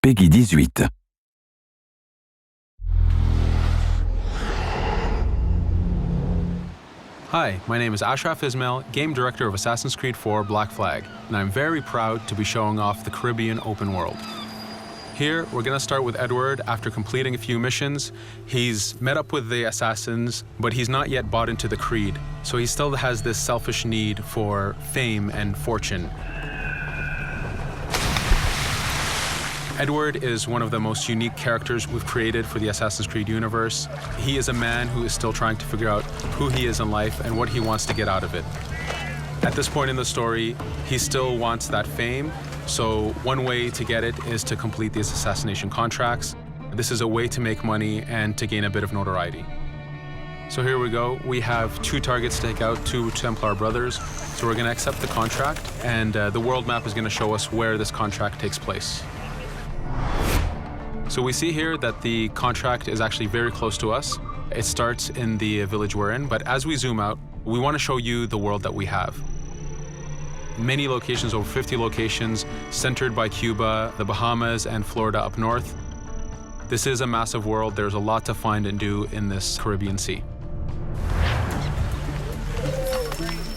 Peggy 18. Hi, my name is Ashraf Ismail, Game Director of Assassin's Creed IV Black Flag, and I'm very proud to be showing off the Caribbean open world. Here, we're going to start with Edward. After completing a few missions, he's met up with the assassins, but he's not yet bought into the creed, so he still has this selfish need for fame and fortune. Edward is one of the most unique characters we've created for the Assassin's Creed universe. He is a man who is still trying to figure out who he is in life and what he wants to get out of it. At this point in the story, he still wants that fame, so one way to get it is to complete these assassination contracts. This is a way to make money and to gain a bit of notoriety. So here we go. We have 2 targets to take out, 2 Templar brothers. So we're going to accept the contract, and the world map is going to show us where this contract takes place. So we see here that the contract is actually very close to us. It starts in the village we're in, but as we zoom out, we want to show you the world that we have. Many locations, over 50 locations, centered by Cuba, the Bahamas, and Florida up north. This is a massive world. There's a lot to find and do in this Caribbean Sea.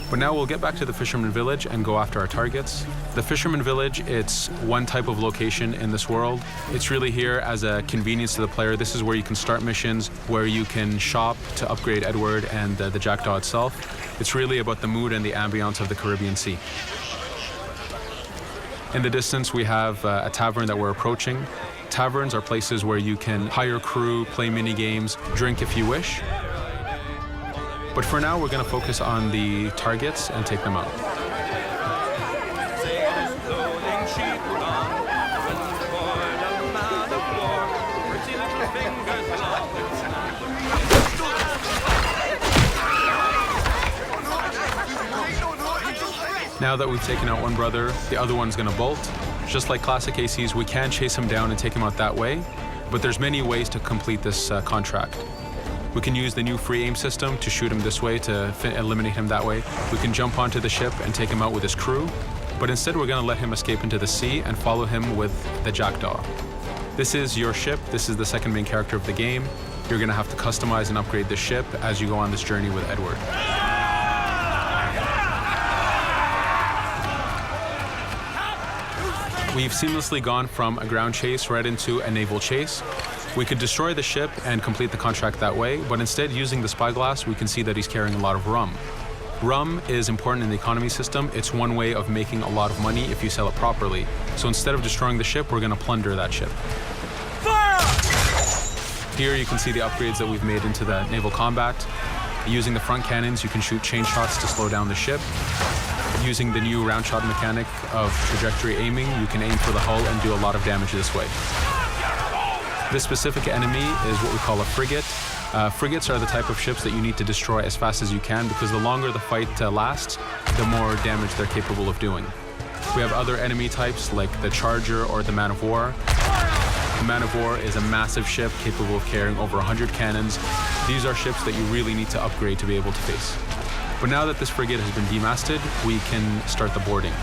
But now we'll get back to the Fisherman Village and go after our targets. The Fisherman Village, it's one type of location in this world. It's really here as a convenience to the player. This is where you can start missions, where you can shop to upgrade Edward and the Jackdaw itself. It's really about the mood and the ambiance of the Caribbean Sea. In the distance, we have a tavern that we're approaching. Taverns are places where you can hire crew, play mini games, drink if you wish. But for now, we're going to focus on the targets and take them out. Now that we've taken out one brother, the other one's going to bolt. Just like classic ACs, we can chase him down and take him out that way, but there's many ways to complete this contract. We can use the new free aim system to shoot him this way, to eliminate him that way. We can jump onto the ship and take him out with his crew, but instead we're going to let him escape into the sea and follow him with the Jackdaw. This is your ship. This is the second main character of the game. You're going to have to customize and upgrade the ship as you go on this journey with Edward. We've seamlessly gone from a ground chase right into a naval chase. We could destroy the ship and complete the contract that way, but instead, using the spyglass, we can see that he's carrying a lot of rum. Rum is important in the economy system. It's one way of making a lot of money if you sell it properly. So instead of destroying the ship, we're going to plunder that ship. Fire! Here you can see the upgrades that we've made into the naval combat. Using the front cannons, you can shoot chain shots to slow down the ship. Using the new round shot mechanic of trajectory aiming, you can aim for the hull and do a lot of damage this way. This specific enemy is what we call a frigate. Frigates are the type of ships that you need to destroy as fast as you can, because the longer the fight lasts, the more damage they're capable of doing. We have other enemy types like the Charger or the Man of War. The Man of War is a massive ship capable of carrying over 100 cannons. These are ships that you really need to upgrade to be able to face. But now that this frigate has been demasted, we can start the boarding.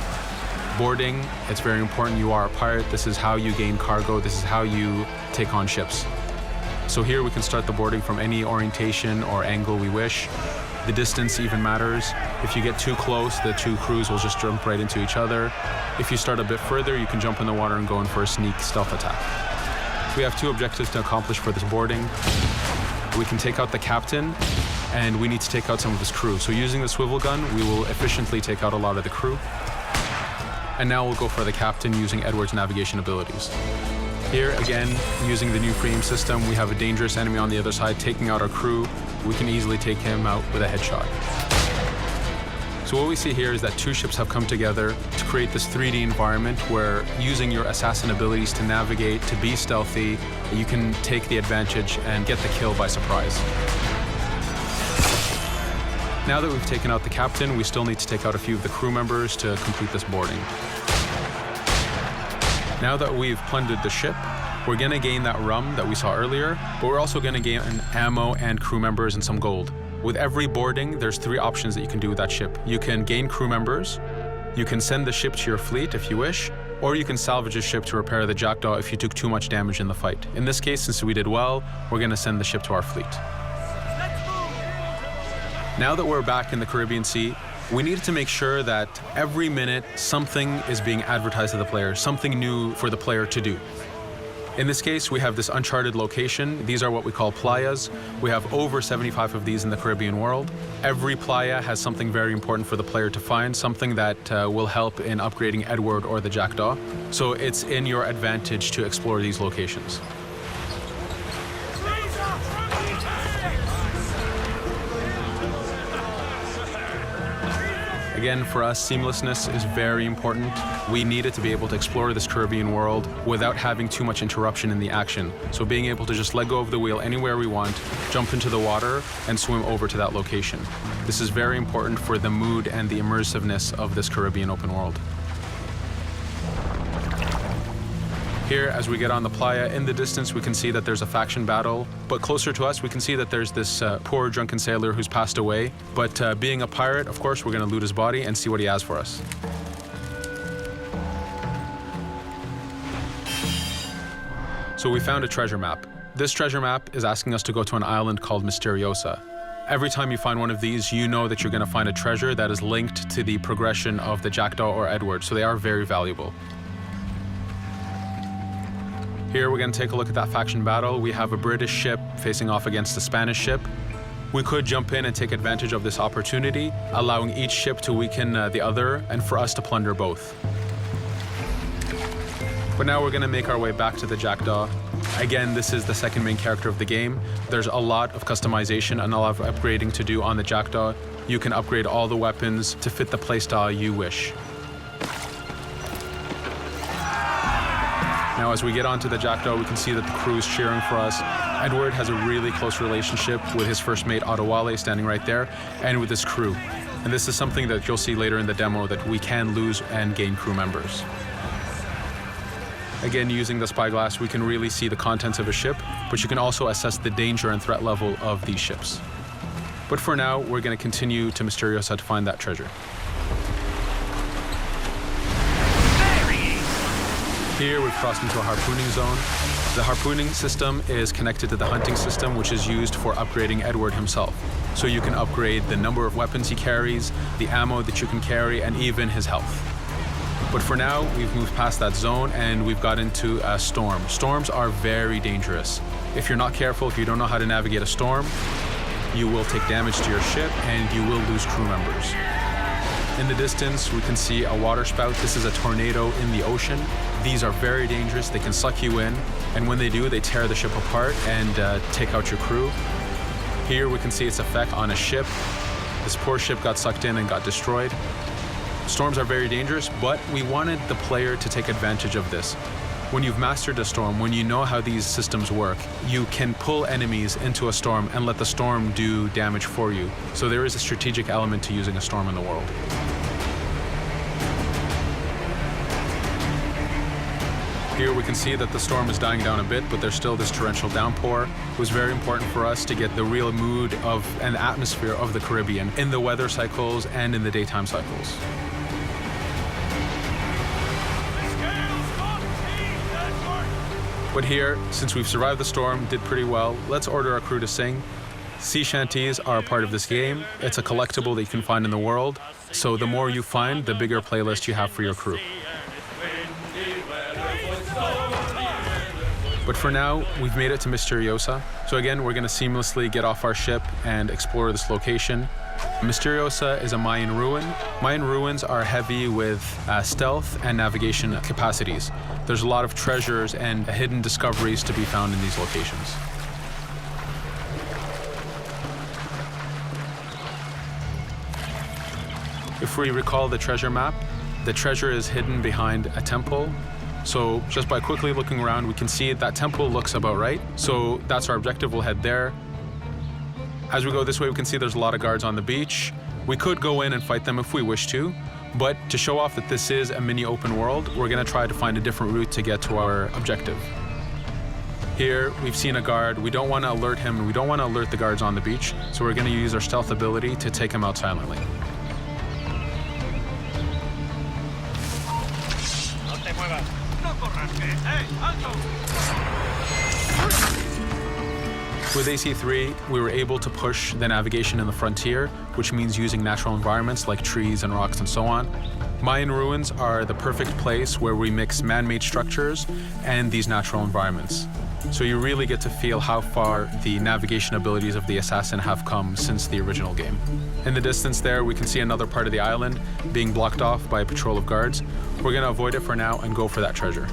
Boarding, it's very important. You are a pirate. This is how you gain cargo. This is how you take on ships. So here we can start the boarding from any orientation or angle we wish. The distance even matters. If you get too close, the 2 crews will just jump right into each other. If you start a bit further, you can jump in the water and go in for a sneak stealth attack. We have 2 objectives to accomplish for this boarding. We can take out the captain, and we need to take out some of his crew. So using the swivel gun, we will efficiently take out a lot of the crew. And now we'll go for the captain using Edward's navigation abilities. Here again, using the new free aim system, we have a dangerous enemy on the other side taking out our crew. We can easily take him out with a headshot. So what we see here is that 2 ships have come together to create this 3D environment where, using your assassin abilities to navigate, to be stealthy, you can take the advantage and get the kill by surprise. Now that we've taken out the captain, we still need to take out a few of the crew members to complete this boarding. Now that we've plundered the ship, we're going to gain that rum that we saw earlier, but we're also going to gain ammo and crew members and some gold. With every boarding, there's 3 options that you can do with that ship. You can gain crew members, you can send the ship to your fleet if you wish, or you can salvage a ship to repair the Jackdaw if you took too much damage in the fight. In this case, since we did well, we're going to send the ship to our fleet. Now that we're back in the Caribbean Sea, we needed to make sure that every minute something is being advertised to the player, something new for the player to do. In this case, we have this uncharted location. These are what we call playas. We have over 75 of these in the Caribbean world. Every playa has something very important for the player to find, something that will help in upgrading Edward or the Jackdaw. So it's in your advantage to explore these locations. Again, for us, seamlessness is very important. We needed to be able to explore this Caribbean world without having too much interruption in the action. So being able to just let go of the wheel anywhere we want, jump into the water, and swim over to that location. This is very important for the mood and the immersiveness of this Caribbean open world. Here, as we get on the playa, in the distance we can see that there's a faction battle, but closer to us we can see that there's this poor drunken sailor who's passed away. But being a pirate, of course, we're going to loot his body and see what he has for us. So we found a treasure map. This treasure map is asking us to go to an island called Misteriosa. Every time you find one of these, you know that you're going to find a treasure that is linked to the progression of the Jackdaw or Edward, so they are very valuable. Here we're going to take a look at that faction battle. We have a British ship facing off against a Spanish ship. We could jump in and take advantage of this opportunity, allowing each ship to weaken the other and for us to plunder both. But now we're going to make our way back to the Jackdaw. Again, this is the second main character of the game. There's a lot of customization and a lot of upgrading to do on the Jackdaw. You can upgrade all the weapons to fit the playstyle you wish. Now, as we get onto the Jackdaw, we can see that the crew is cheering for us. Edward has a really close relationship with his first mate, Adewale, standing right there, and with his crew. And this is something that you'll see later in the demo, that we can lose and gain crew members. Again, using the spyglass, we can really see the contents of a ship, but you can also assess the danger and threat level of these ships. But for now, we're going to continue to Misteriosa to find that treasure. Here we've crossed into a harpooning zone. The harpooning system is connected to the hunting system, which is used for upgrading Edward himself. So you can upgrade the number of weapons he carries, the ammo that you can carry, and even his health. But for now, we've moved past that zone and we've got into a storm. Storms are very dangerous. If you're not careful, if you don't know how to navigate a storm, you will take damage to your ship and you will lose crew members. In the distance, we can see a water spout. This is a tornado in the ocean. These are very dangerous. They can suck you in, and when they do, they tear the ship apart and take out your crew. Here we can see its effect on a ship. This poor ship got sucked in and got destroyed. Storms are very dangerous, but we wanted the player to take advantage of this. When you've mastered a storm, when you know how these systems work, you can pull enemies into a storm and let the storm do damage for you. So there is a strategic element to using a storm in the world. Here we can see that the storm is dying down a bit, but there's still this torrential downpour. It was very important for us to get the real mood of and atmosphere of the Caribbean in the weather cycles and in the daytime cycles. But here, since we've survived the storm, did pretty well, let's order our crew to sing. Sea shanties are a part of this game. It's a collectible that you can find in the world. So the more you find, the bigger playlist you have for your crew. But for now, we've made it to Misteriosa. So again, we're going to seamlessly get off our ship and explore this location. Misteriosa is a Mayan ruin. Mayan ruins are heavy with stealth and navigation capacities. There's a lot of treasures and hidden discoveries to be found in these locations. If we recall the treasure map, the treasure is hidden behind a temple. So just by quickly looking around, we can see that temple looks about right. So that's our objective. We'll head there. As we go this way, we can see there's a lot of guards on the beach. We could go in and fight them if we wish to, but to show off that this is a mini open world, we're going to try to find a different route to get to our objective. Here, we've seen a guard. We don't want to alert him, and we don't want to alert the guards on the beach, so we're going to use our stealth ability to take him out silently. With AC3, we were able to push the navigation in the frontier, which means using natural environments like trees and rocks and so on. Mayan ruins are the perfect place where we mix man-made structures and these natural environments. So you really get to feel how far the navigation abilities of the assassin have come since the original game. In the distance there, we can see another part of the island being blocked off by a patrol of guards. We're going to avoid it for now and go for that treasure.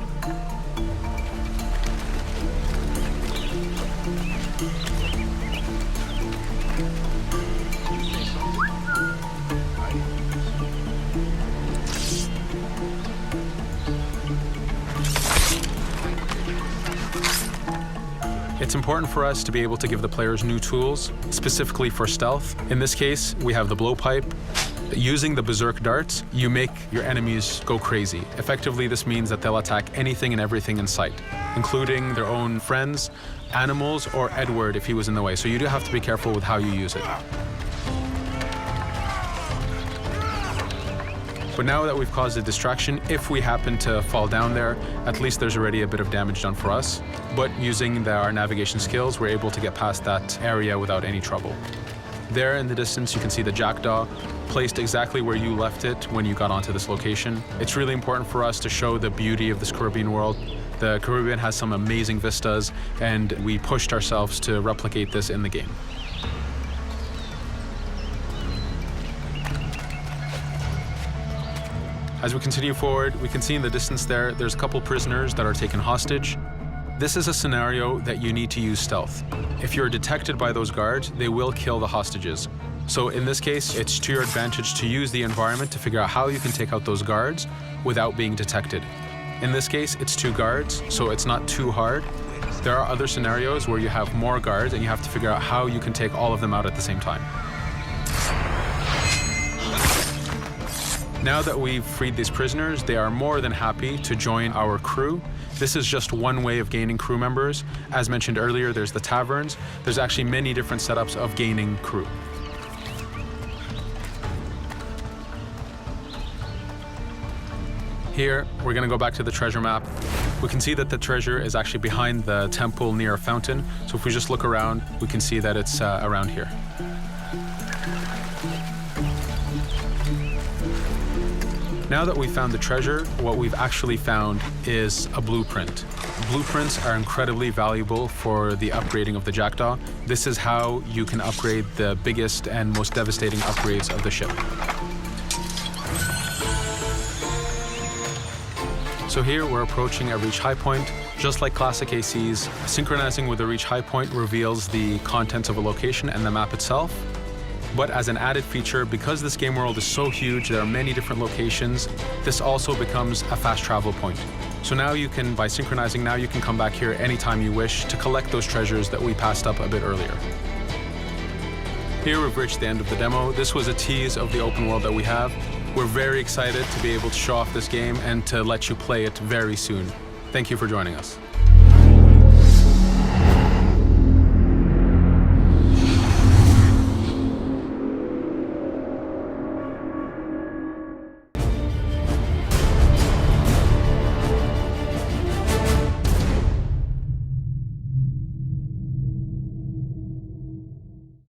It's important for us to be able to give the players new tools, specifically for stealth. In this case, we have the blowpipe. Using the berserk darts, you make your enemies go crazy. Effectively, this means that they'll attack anything and everything in sight, including their own friends, animals, or Edward if he was in the way. So you do have to be careful with how you use it. But now that we've caused a distraction, if we happen to fall down there, at least there's already a bit of damage done for us. But using our navigation skills, we're able to get past that area without any trouble. There in the distance, you can see the jackdaw placed exactly where you left it when you got onto this location. It's really important for us to show the beauty of this Caribbean world. The Caribbean has some amazing vistas, and we pushed ourselves to replicate this in the game. As we continue forward, we can see in the distance there's a couple prisoners that are taken hostage. This is a scenario that you need to use stealth. If you're detected by those guards, they will kill the hostages. So in this case, it's to your advantage to use the environment to figure out how you can take out those guards without being detected. In this case, it's 2 guards, so it's not too hard. There are other scenarios where you have more guards and you have to figure out how you can take all of them out at the same time. Now that we've freed these prisoners, they are more than happy to join our crew. This is just one way of gaining crew members. As mentioned earlier, there's the taverns. There's actually many different setups of gaining crew. Here, we're going to go back to the treasure map. We can see that the treasure is actually behind the temple near a fountain. So if we just look around, we can see that it's around here. Now that we've found the treasure, what we've actually found is a blueprint. Blueprints are incredibly valuable for the upgrading of the jackdaw. This is how you can upgrade the biggest and most devastating upgrades of the ship. So here we're approaching a reach high point. Just like classic ACs, synchronizing with a reach high point reveals the contents of a location and the map itself. But as an added feature, because this game world is so huge, there are many different locations, this also becomes a fast travel point. So now you can, by synchronizing, now you can come back here anytime you wish to collect those treasures that we passed up a bit earlier. Here we've reached the end of the demo. This was a tease of the open world that we have. We're very excited to be able to show off this game and to let you play it very soon. Thank you for joining us.